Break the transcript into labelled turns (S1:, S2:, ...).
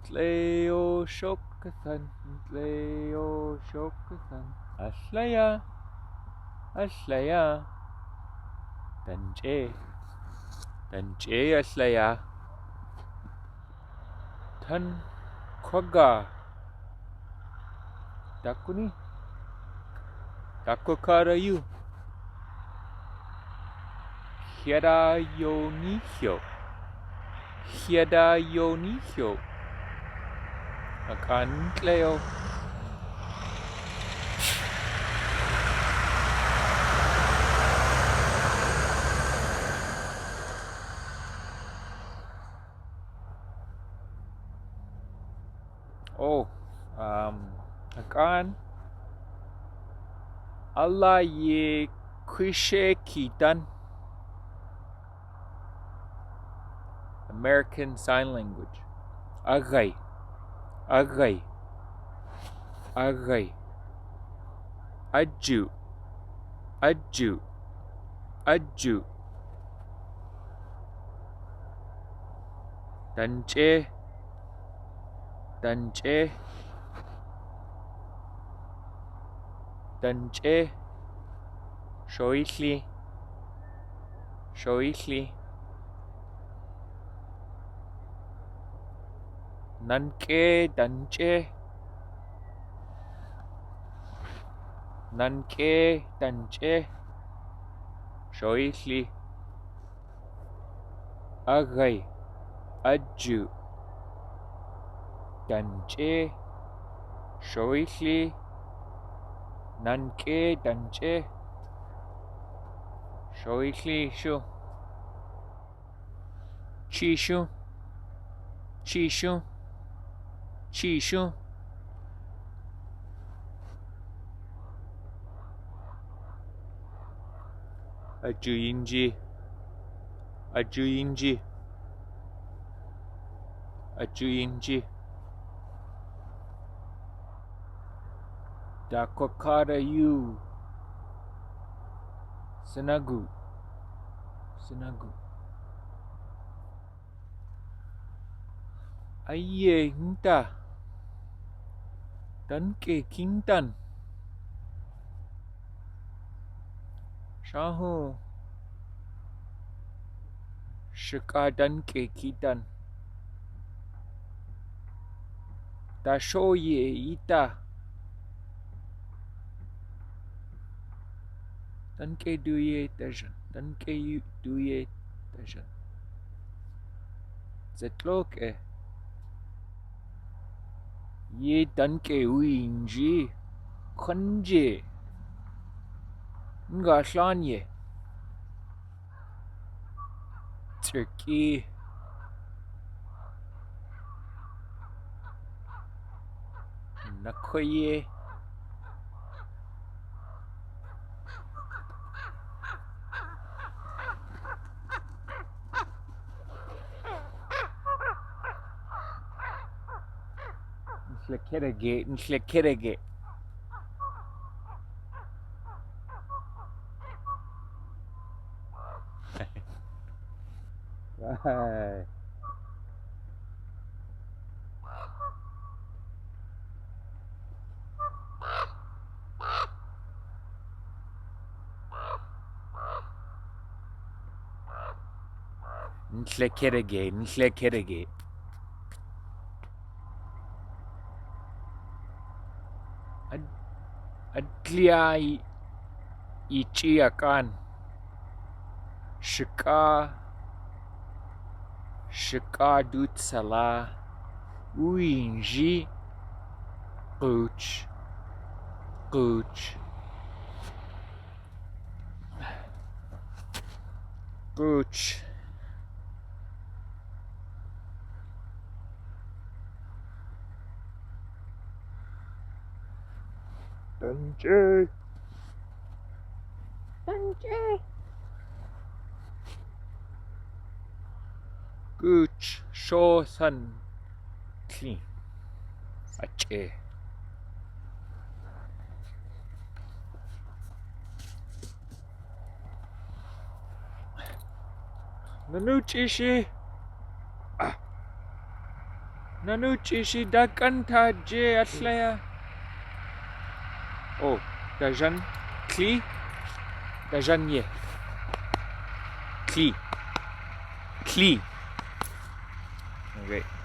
S1: Leo Shokasan, Leo Shokasan, Ashlaya, Ashlaya, Danche, Danche Ashlaya, Tan Kwaga, Dakuni, Dakwa Karayu, Hieda Yonihyo, Hieda Yonihyo, Akan Leo. Oh, akan Allah ye kwishe kitan American Sign Language. Agay, agay, agay. Aju, aju, aju. Danche, danche, danche. Shoishli, shoishli. Nanke, danche. Nanke, danche. Shoishli. Agay, aju. Danche. Shoishli. Nanke, danche. Shoishli, shu. Chishu, chishu, chishu. Ajuyinji, ajuyinji, ajuyinji. Dakwa Karayu, Sinagu, Sinagu. Aye hinta, danke kintan. Shahu, shika danke kitan. Dashoye ita. Danke duye tajan, danke duye tajan. Zetloke. Ye danke uinji, khanje. Nga shanye. Turkey. Nakoye. Nslekirege, nslekirege. Right. Nslekirege, nslekirege. Adlia ichi akan. Shika dut sala. Uinji. Gooch. Gooch. Gooch. Danche. Danche. Gooch. Show sun. Clean. Ache. Nanuchishi. Nanuci si dakanta je atlaya. Oh, dajan kli. Dajanie. Kli. Kli. Okay.